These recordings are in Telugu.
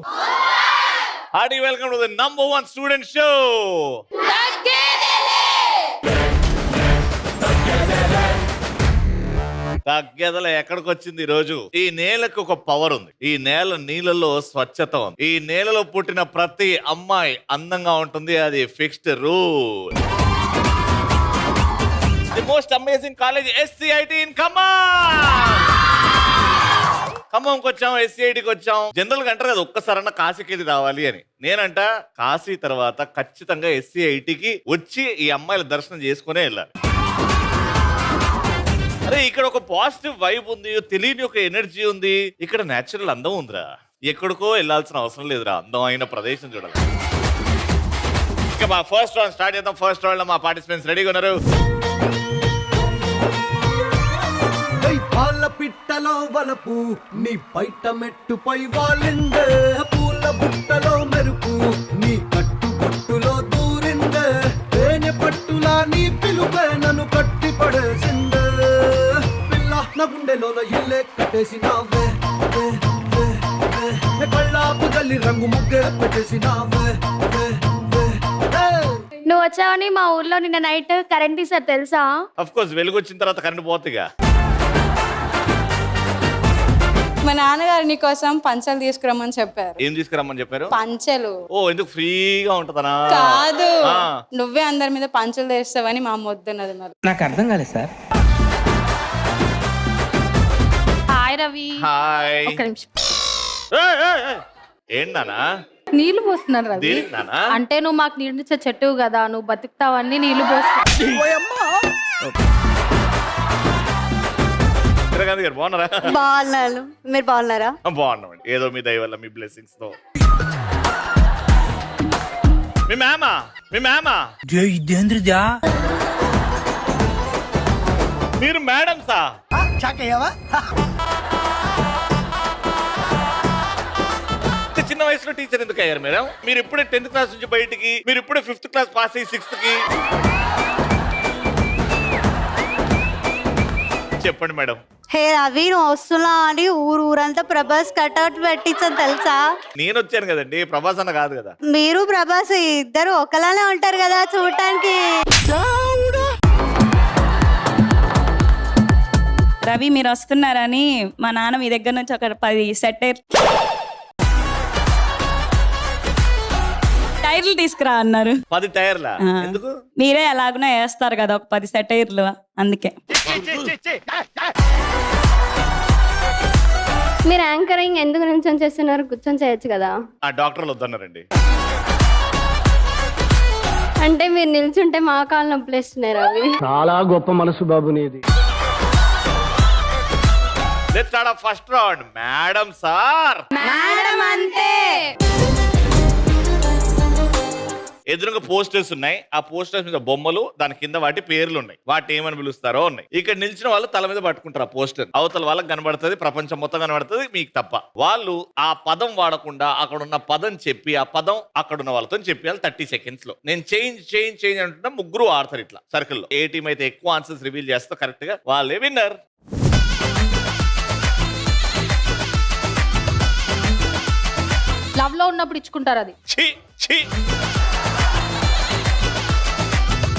Hearty welcome to the #1 student show. తగ్గేదలే ఎక్కడికి వచ్చింది ఈ రోజు? ఈ నేలకు ఒక పవర్ ఉంది. ఈ నేల నీళ్ళలో స్వచ్ఛత ఉంది. ఈ నేలలో పుట్టిన ప్రతి అమ్మాయి అందంగా ఉంటుంది. అది fixed rule. The most amazing college SCIT in ఖమ్మంకి వచ్చాం, SCITకి వచ్చాం. జనరల్ గా అంటారు కదా, ఒక్కసారన్నా కాశీకి వెళ్ళి రావాలి అని. నేనంట కాశీ తర్వాత ఖచ్చితంగా SCITకి వచ్చి ఈ అమ్మాయిల దర్శనం చేసుకునే వెళ్ళాలి. అరే ఇక్కడ ఒక పాజిటివ్ వైబ్ ఉంది, తెలియని ఒక ఎనర్జీ ఉంది. ఇక్కడ నేచురల్ అందం ఉందిరా. ఎక్కడికో వెళ్ళాల్సిన అవసరం లేదురా, అందమైన ప్రదేశం చూడాలి. ఇక మా ఫస్ట్ రౌండ్ స్టార్ట్ చేద్దాం. ఫస్ట్ రౌండ్ లో మా పార్టిసిపెంట్స్ రెడీగా ఉన్నారు. పాల పిట్టలో వలపు నీ బయట మెట్టుపై వాలిందే, పూల బుట్టలో మెరుపు నీ కట్టు పట్టులో దూరిందే, తేనె పట్టులా నీ పిలుపే నన్ను కట్టి పడేసిందే, పిల్ల నా గుండెలోన ఇల్లే కట్టేసినావే, కళ్ళాపు గల్లి రంగు ముగ్గే పెట్టేసినావే. నువ్వు వచ్చావని మా ఊర్లో నిన్న నైట్ కరెంట్ తీసారు తెలుసా? ఆఫ్ కోర్స్ వెలుగు వచ్చిన తర్వాత కరెంట్ పోతుందిగా. మా నాన్నగారు నీ కోసం పంచలు తీసుకురమ్మని చెప్పారు. ఏం తీసుకురమ్మని చెప్పారు? పంచలు. ఓ ఎందుకు ఫ్రీగా ఉంటదనా? కాదు, నువ్వే అందరి మీద పంచలు తెస్తావని మా అమ్మ వద్దున్నది. మరి నాకు అర్థం కాలేదు సార్. హాయ్ రవి. హాయ్. ఒక్క నిమిషం. ఏంటన్నా నీళ్లు పోస్తున్నారు రవి. అంటే నువ్వు మాకు నీళ్ళు ఇచ్చే చెట్టు కదా, నువ్వు బతుకుతావని నీళ్లు పోస్తున్నావు. బాగున్నారా? బాగున్నాను, మీరు బాగున్నారా? బాగున్నామండి, ఏదో మీ దయ వల్ల, మీ బ్లెస్సింగ్స్ తో. మీ మేమా మీరు మేడం సా? చిన్న వయసులో టీచర్ ఎందుకు అయ్యారు మేడం? మీరు ఇప్పుడే 10th క్లాస్ నుంచి బయటికి, మీరు ఇప్పుడే 5th క్లాస్ పాస్ అయ్యి 6th కి. చెప్పండి మేడం. హే రవి, నువ్వు వస్తున్నా అని ఊరంతా ప్రభాస్ కట్అవుట్ పెట్టించని తెలుసా? నేను వచ్చాను కదండి, ప్రభాస్ అన్న కాదు కదా. మీరు ప్రభాస్ ఇద్దరు ఒకలానే ఉంటారు కదా చూడటానికి. రవి మీరు వస్తున్నారని మా నాన్న మీ దగ్గర నుంచి ఒక 10 సెట్ టైర్లు తీసుకురా అన్నారు. 10 టైర్లా? ఎందుకు? మీరే ఎలాగునా వేస్తారు కదా ఒక 10 సెట్ టైర్లు, అందుకే. మీరు యాంకరింగ్ ఎందుకు నిల్చొని చేస్తున్నారు? కూర్చొని చేయొచ్చు కదా. ఆ డాక్టర్లు వద్దన్నారండి. అంటే మీరు నిల్చుంటే మా కాళ్ళు నొప్పులేస్తున్నాయి రవి. చాలా గొప్ప మనసు బాబు నీది. Let's start of first round. Madam sir. Madam అంతే. ఎదురుగా పోస్టర్స్ ఉన్నాయి. ఆ పోస్టర్స్ మీద బొమ్మలు, దాని కింద వాటి పేర్లు ఉన్నాయి. వాటి ఏమని పిలుస్తారో ఉన్నాయి. ఇక్కడ నిలిచిన వాళ్ళు తల మీద పట్టుకుంటారు ఆ పోస్టర్. అవతల వాళ్ళకి కనబడుతుంది, ప్రపంచం మొత్తం కనబడుతుంది, మీకు తప్ప. వాళ్ళు ఆ పదం వాడకుండా అక్కడ ఉన్న పదం చెప్పి, ఆ పదం అక్కడ ఉన్న వాళ్ళతో చెప్పాలి 30 seconds లో. నేను చేంజ్ అంటున్నా, ముగ్గురు ఆడతారు ఇట్లా సర్కిల్ లో. ఏ టీం అయితే ఎక్కువ ఆన్సర్స్ రివీల్ చేస్తో కరెక్ట్ గా వాళ్ళే విన్నర్. లవ్ లో ఉన్నప్పుడు ఇచ్చుకుంటారు అది.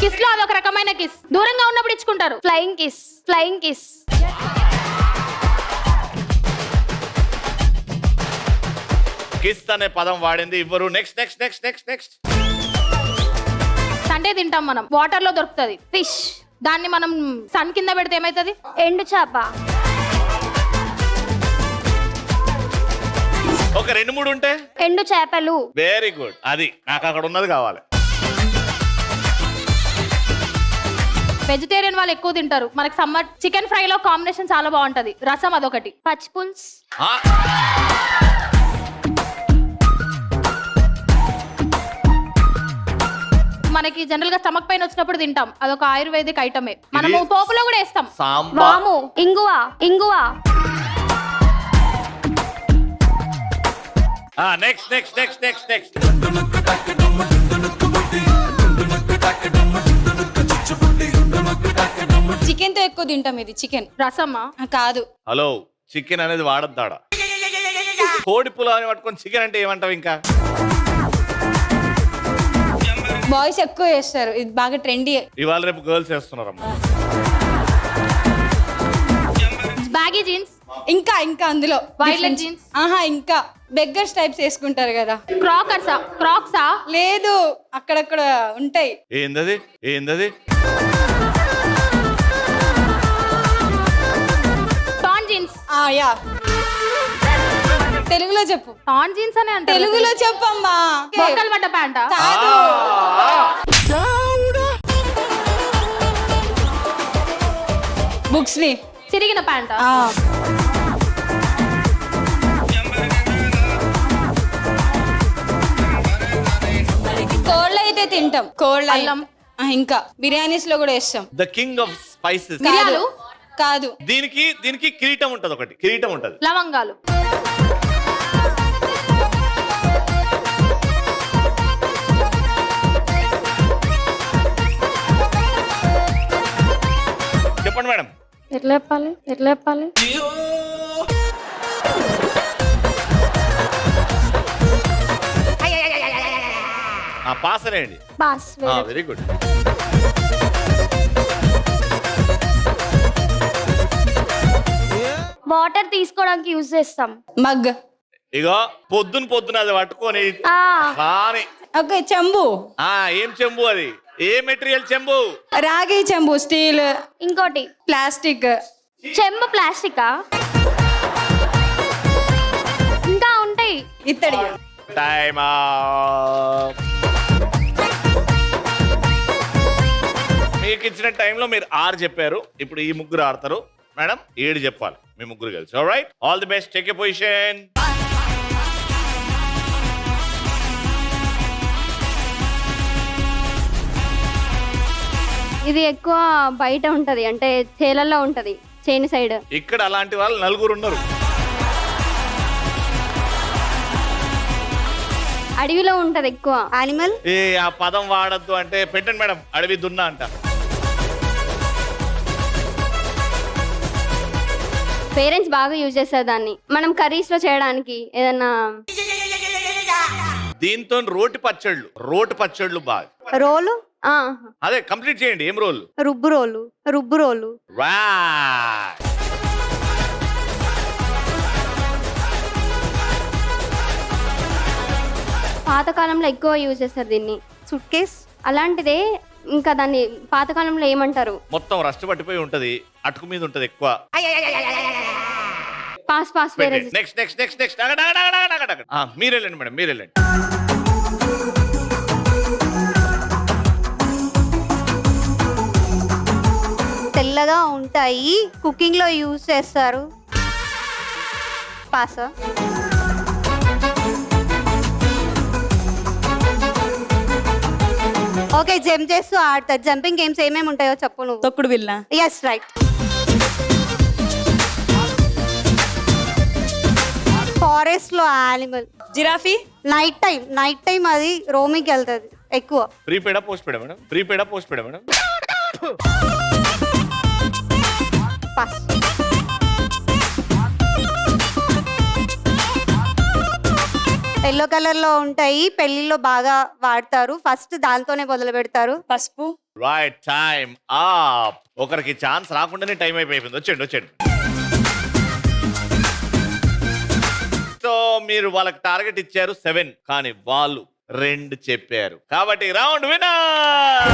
కిస్ లో అదొక రకమైన కిస్. దూరంగా ఉన్నప్పుడు ఇచ్చుకుంటారు. Flying kiss. Flying kiss. Kiss అనే పదం వాడింది ఇవ్వరు. నెక్స్ట్. సండే తింటాం మనం, వాటర్ లో దొరుకుతుంది ఫిష్. దాన్ని మనం సన్ కింద పెడితే ఏమైతుంది? ఎండు చేప. ఒక 2-3 ఉంటే ఎండు చేపలు. Very good. అది నాకు అక్కడ ఉన్నది కావాలి. వెజిటేరియన్ వాళ్ళు ఎక్కువ తింటారు. మనకి సమ్మర్ చికెన్ ఫ్రై లో కాంబినేషన్ చాలా బాగుంటది. రసం అదొకటి. పచ్చి పులుసు. మనకి జనరల్ గా స్టమక్ పెయిన్ వచ్చినప్పుడు తింటాం. అదొక ఆయుర్వేదిక్ ఐటమే. మనము పోపులో కూడా వేస్తాం. వాము, ఇంగువ. నెక్స్ట్. చికెన్ తో ఎక్కువ తింటాం. ఇది చికెన్ రసమా? కాదు. హలో, చికెన్ అనేది వాడద్దాడా? కోడి పులావ్ పట్టుకొని చికెన్ అంటే ఏమంటావు ఇంకా? బాయ్స్ ఎక్కువ చేస్తారు, ఇది బాగా ట్రెండీ. ఇవాళ రేపు గర్ల్స్ వేస్తున్నారమ్మా. బ్యాగీ జీన్స్, ఇంకా ఇంకా అందులో వైలెట్ జీన్స్, ఇంకా బెగ్గర్స్ టైప్స్ వేసుకుంటారు కదా. క్రాక్సా? లేదు, అక్కడక్కడ ఉంటాయి. ఏందది? Tan jeans. యా, తెలుగులో చెప్పు. టాన్ జీన్స్ అనే అంటే తెలుగులో చెప్పమ్మా. బొక్కలు పడ్డ ప్యాంట? కాదు, బుక్స్ ని చిరిగిన ప్యాంట? కోళ్ళు అయితే తింటాం, కోళ్ళు అల్లం. ఇంకా బిర్యానీస్ లో కూడా వేస్తాం. The king of spices. మిరియాలు? కాదు, దీనికి కిరీటం ఉంటది, ఒకటి కిరీటం ఉంటది. లవంగాలు. చెప్పండి మేడం. ఎట్లా చెప్పాలి? పాస్ అనేయండి. బాస్. Very good. వాటర్ తీసుకోవడానికి యూజ్ చేస్తాం. మగ్. ఇగో పొద్దున అది పట్టుకొని కానీ ఓకే, చెంబు. ఏం చెంబు అది? ఏ మెటీరియల్ చెంబు? రాగి చెంబు, స్టీల్. ఇంకోటి ప్లాస్టిక్. చెంబు ప్లాస్టికా? ఇంకా ఉంటాయి. ఇత్తడి. టైమ్. మీకు ఇచ్చిన టైంలో మీరు 6 చెప్పారు. ఇప్పుడు ఈ ముగ్గురు ఆడతారు. మేడం 7 చెప్పాలి మీ ముగ్గురు కలిసి. Alright, all the best. Take a position. ఇది ఎక్కువ బయట ఉంటది, అంటే చేలల్లో ఉంటది, చేని సైడ్. ఇక్కడ అలాంటి వాళ్ళు 4 ఉన్నారు. అడవిలో ఉంటది ఎక్కువ. యానిమల్. ఆ పదం వాడద్దు అంటే పెట్టండి మేడం. అడవి దున్నా అంట. పేరెంట్స్ బాగా యూజ్ చేస్తారు దాన్ని, మనం కర్రీస్ లో చేయడానికి ఏదన్నా. దీంతో రోటి పచ్చళ్ళు బాగా. రోలు. అదే కంప్లీట్ చేయండి. ఏం రోల్? రుబ్బు రోలు. పాతకాలంలో ఎక్కువ యూజ్ చేస్తారు దీన్ని. సూట్ కేస్ అలాంటిదే. ఇంకా దాన్ని పాతకాలంలో ఏమంటారు? మొత్తం రస్ట్ పట్టిపోయి ఉంటది, అటుకు మీద ఉంటది ఎక్కువ. పాస్ వేరే. నెక్స్ట్. మీరు వెళ్ళండి మేడం, మీరు వెళ్ళండి. తెల్లగా ఉంటాయి, కుకింగ్ లో యూజ్ చేస్తారు. పాస్. ఓకే, జంప్ చేస్తూ ఆడతారు. జంపింగ్ గేమ్స్ ఏమేమి ఉంటాయో చెప్పు నువ్వు. తొక్కుడు బిళ్ళ. Yes, right. ఫారెస్ట్ లో యానిమల్. జిరాఫీ. నైట్ టైం అది రోమింగ్ వెళ్తుంది ఎక్కువ. ప్రీపెయిడా పోస్ట్ పెడా మేడం? పాస్. ఎల్లో కలర్ లో ఉంటాయి, పెళ్లిలో బాగా వాడతారు. ఫస్ట్ దాంతోనే మొదలు పెడతారు. పసుపు. Right, time up. ఒకరికి ఛాన్స్ రాకుండానే టైం అయిపోయింది. వచ్చండి. సో మీరు వాళ్ళకి టార్గెట్ ఇచ్చారు 7, కానీ వాళ్ళు 2 చెప్పారు. కాబట్టి round winner.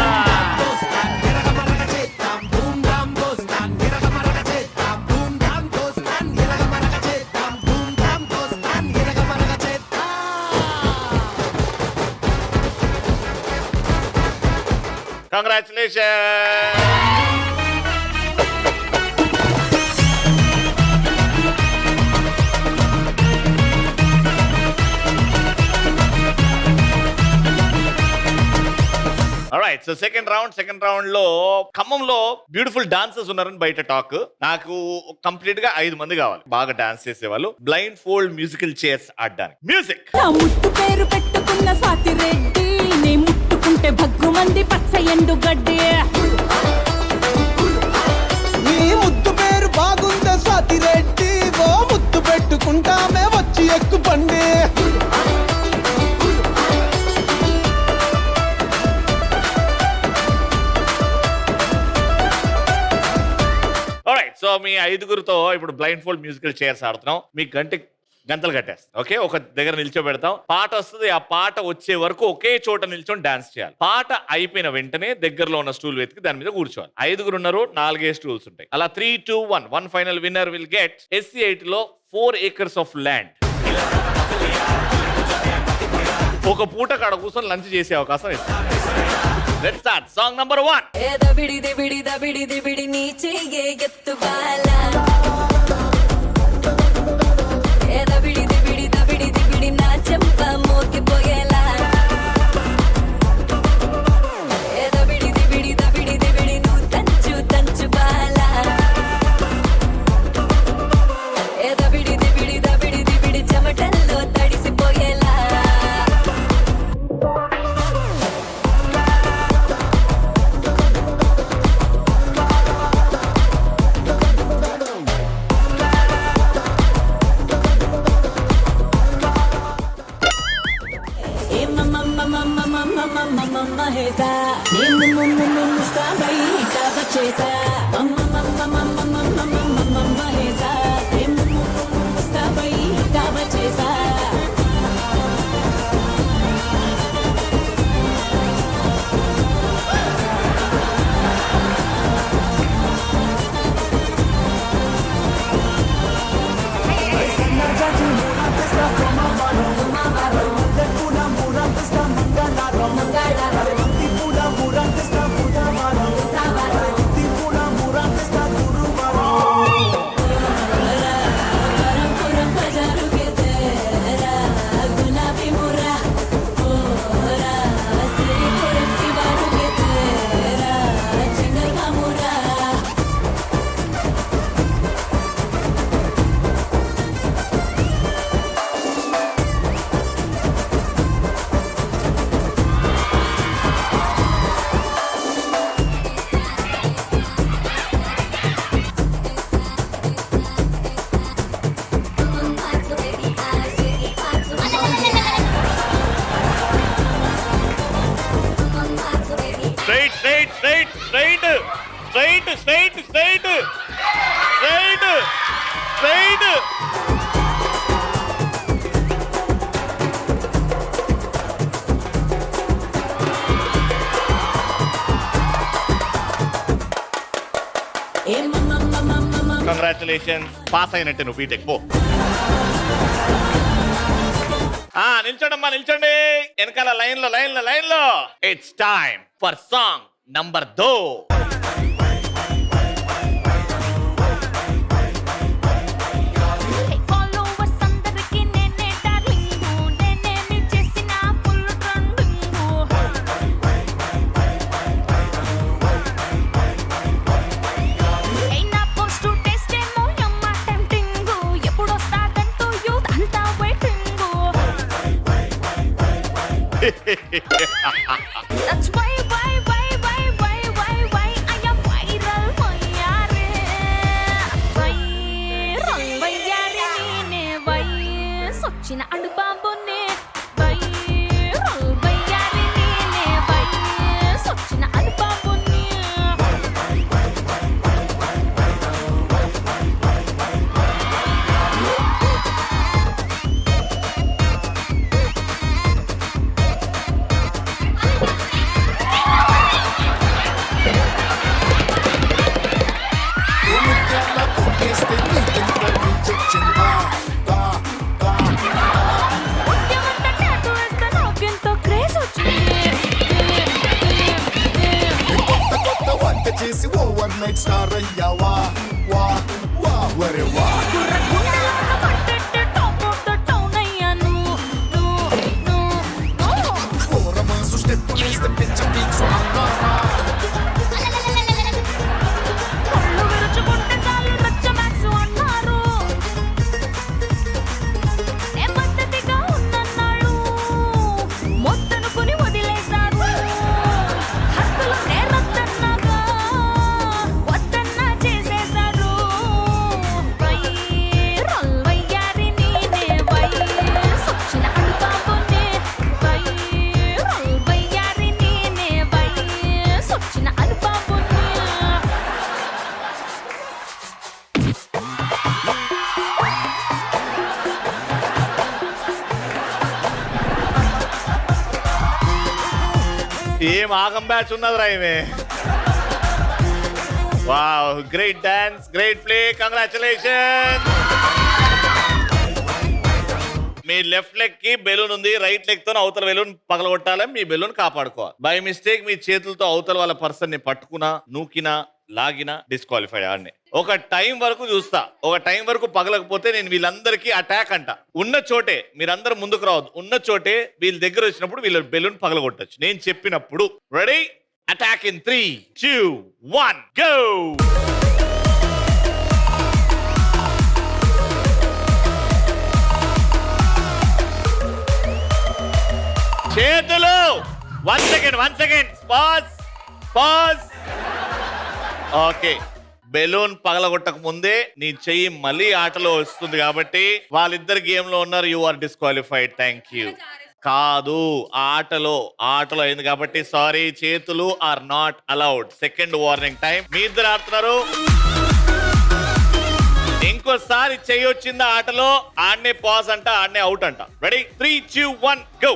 Congratulations. Alright, so second round లో ఖమ్మంలో బ్యూటిఫుల్ డాన్సర్స్ ఉన్నారని బయట టాక్. నాకు కంప్లీట్ గా 5 మంది కావాలి బాగా డాన్స్ చేసేవాళ్ళు, బ్లైండ్ ఫోల్డ్ మ్యూజికల్ చైర్స్ ఆడడానికి. మ్యూజిక్. నా ముట్టు పేరు పెట్టుకున్న స్వాతి రెడ్డి, నీ ముట్టుకుంటే భగ్గు మంది పచ్చ ఎండు గడ్డి. నీ ముద్దు పేరు బాగుందా స్వాతి రెడ్డి, ఓ ముద్దు పెట్టుకుంటామే వచ్చి ఎక్కు సో మీ 5గురితో ఇప్పుడు బ్లైండ్ ఫోల్డ్ మ్యూజికల్ చైర్స్ ఆడుతున్నాం. మీ గంటలు కట్టేస్తాం. ఓకే, ఒక దగ్గర నిల్చోబెడతాం. పాట వస్తుంది, ఆ పాట వచ్చే వరకు ఒకే చోట నిల్చొని డాన్స్ చేయాలి. పాట అయిపోయిన వెంటనే దగ్గరలో ఉన్న స్టూల్ వెతికి దాని మీద కూర్చోవాలి. 5గురు ఉన్నారు, 4 స్టూల్స్ ఉంటాయి. అలా 3, 2, 1 final winner will get SC8 లో 4 acres ఆఫ్ ల్యాండ్. ఒక పూట కాడ కూర్చొని లంచ్ చేసే అవకాశం ఇస్తాం. Let's start. Song number 1. నీ చెయ్యే ఎత్తువాల నా చెంప మోగిపోయేలా నువ్వు తంచు బాలా దబిడి చెమటల్లో తడిసిపోయేలా మహేసా నేను స్థాయి చేసా మహేసా స్థాయి చేసా కంగ్రాచులేషన్స్, పాస్ అయినట్టే నువ్వు బీటెక్ పో. నిల్చోండమ్మా, నిల్చోండి వెనకాల లైన్ లో. It's time for song number 2. That's why I am viral mayare ne vai sochina adu babu ne viral bayare ne vai sochina adu babu ne చేసి ఓవర్ నైట్ స్టార్ అయ్యావా వా వా వరే వా ఫోరమాసు స్టెప్ వేస్తే పిచ్చ పీక్స్ అన్నారా చేసి ఏం ఆగం బ్యాచ్ ఉన్నదిరా ఈమె. Wow, great dance, great play, congratulation. మీ లెఫ్ట్ లెగ్ కి బెలూన్ ఉంది, రైట్ లెగ్ తో అవతల బెలూన్ పగలగొట్టాలి, మీ బెలూన్ కాపాడుకోవాలి. బై మిస్టేక్ మీ చేతులతో అవతల వాళ్ళ పర్సన్ ని పట్టుకున్నా, నూకినా, లాగినా డిస్క్వాలిఫైడ్. ఆడిని ఒక టైం వరకు చూస్తా, ఒక టైం వరకు పగలకపోతే నేను వీళ్ళందరికీ అటాక్ అంట. ఉన్న చోటే మీరందరూ ముందుకు రావద్దు, ఉన్న చోటే వీళ్ళ దగ్గర వచ్చినప్పుడు వీళ్ళ బెలూన్ పగలగొట్టచ్చు నేను చెప్పినప్పుడు. రెడీ? Attack in 3, 2, 1 go. చేతులు. 1 సెకండ్. పాజ్. ఓకే, బెలూన్ పగలగొట్టక ముందే నీ చెయ్యి మళ్ళీ ఆటలో వస్తుంది కాబట్టి వాళ్ళిద్దరు గేమ్ లో ఉన్నారు. You are disqualified. Thank you. కాదు, ఆటలో అయింది కాబట్టి సారీ. చేతులు are not allowed. Second warning time. మీ ఇద్దరు ఆడుతున్నారు. ఇంకోసారి చెయ్యి వచ్చిందా ఆటలో, ఆడనే పాజ్ అంట, ఆడనే అవుట్ అంట. Ready? 3, 2, 1 go.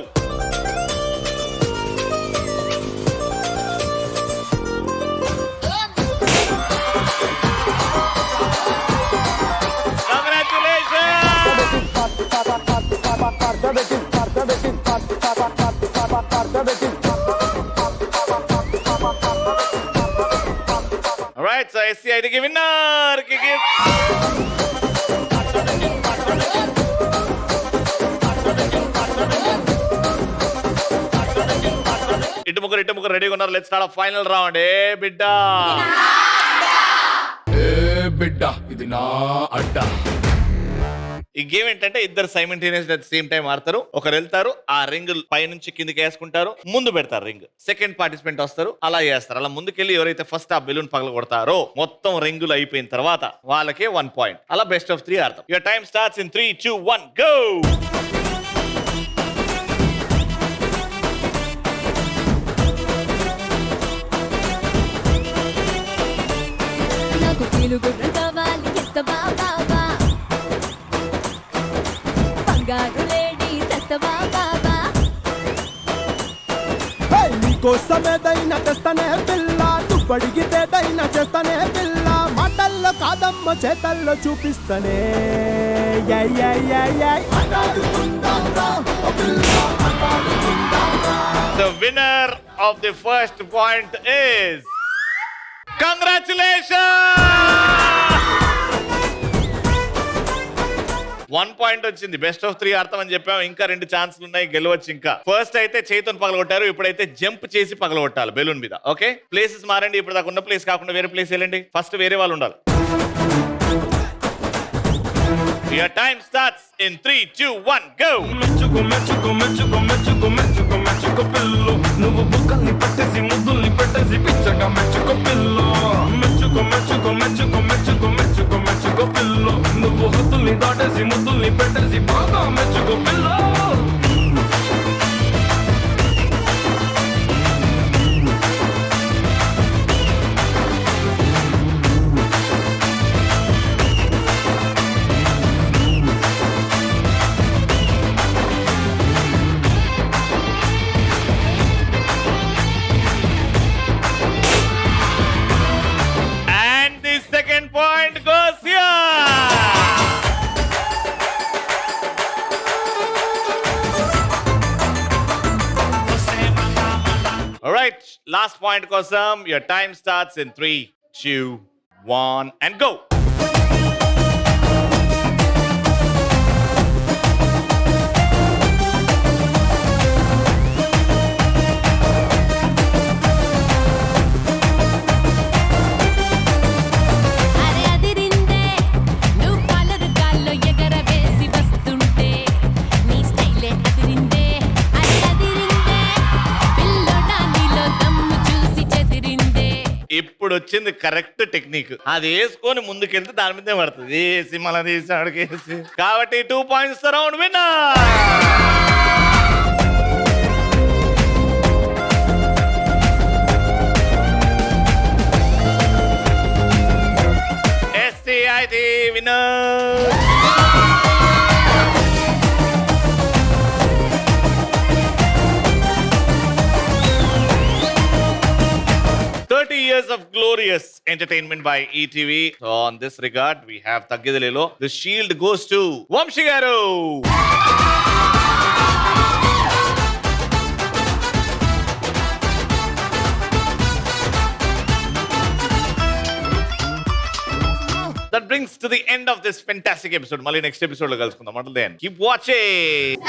Alright, so SCID ki winner ki gift. ఇటు ముగ్గురు రెడీగా ఉన్నారు. Let's start final round. ఏ బిడ్డ ఇది నా అడ్డా. ఈ గేమ్ ఏంటంటే ఇద్దరు సైమల్టేనియస్ అట్ సేమ్ టైం ఆడతారు. ఒకరు వెళ్తారు, ఆ రింగ్ పై నుంచి కిందికి వేసుకుంటారు, ముందు పెడతారు రింగ్. సెకండ్ పార్టిసిపెంట్ వస్తారు, అలా చేస్తారు. అలా ముందుకెళ్ళి ఎవరైతే ఫస్ట్ ఆ బెలూన్ పగల కొడతారో మొత్తం రింగులు అయిపోయిన తర్వాత వాళ్ళకే 1 పాయింట్. అలా బెస్ట్ ఆఫ్ 3 ఆడతాం. Your time starts in 3, 2, 1 go. నాకు తెలుగుడ్ర కావాలి ఎత్తవా బాబా, బంగారు లేడీ తెస్తవా బాబా. నీకోసమేదైనా తెస్తానే పిల్ల, నువ్వు అడిగితేదైనా చేస్తానే పిల్ల. మాటల్లో కాదమ్మ చేతల్లో చూపిస్తానే. The winner of the first point is congratulations. 1 point వచ్చింది. బెస్ట్ ఆఫ్ 3 ఆడతామని చెప్పాము. ఇంకా 2 ఛాన్సులు ఉన్నాయి, గెలవచ్చు. ఇంకా ఫస్ట్ అయితే చేతితో పగలగొట్టారు, ఇప్పుడైతే జంప్ చేసి పగలగొట్టాలి బెలూన్ మీద. ఓకే, ప్లేసెస్ మారండి. ఇప్పుడు దాకా ఉన్న ప్లేస్ కాకుండా వేరే ప్లేస్ వెళ్ళండి. ఫస్ట్ వేరే వాళ్ళు ఉండాలి. Your time starts in 3, 2, 1 go. మెచ్చుకో పిల్లు, నువ్వు బుక్కల్ని పట్టేసి ముద్దుల్ని పెట్టేసి పిచ్చగా మెచ్చుకో పిల్లు. మెచ్చుకో పిల్లు, నువ్వు హద్దుల్ని దాటేసి ముద్దుల్ని పెట్టేసి బాగా మెచ్చుకో పిల్లు. Last point kosam. Your time starts in 3, 2, 1 and go. ఇప్పుడు వచ్చింది కరెక్ట్ టెక్నిక్. అది వేసుకొని ముందుకెళ్తే దాని మీదే పడుతుంది. వేసి మళ్ళీ తీసి అడిగేసి. కాబట్టి 2 points round winner. SCID winner. of glorious entertainment by ETV. So on this regard, we have Taggidalelo. The shield goes to Vamshi Garu. That brings to the end of this fantastic episode. Mali next episode lo kalusukundam. Until then, keep watching.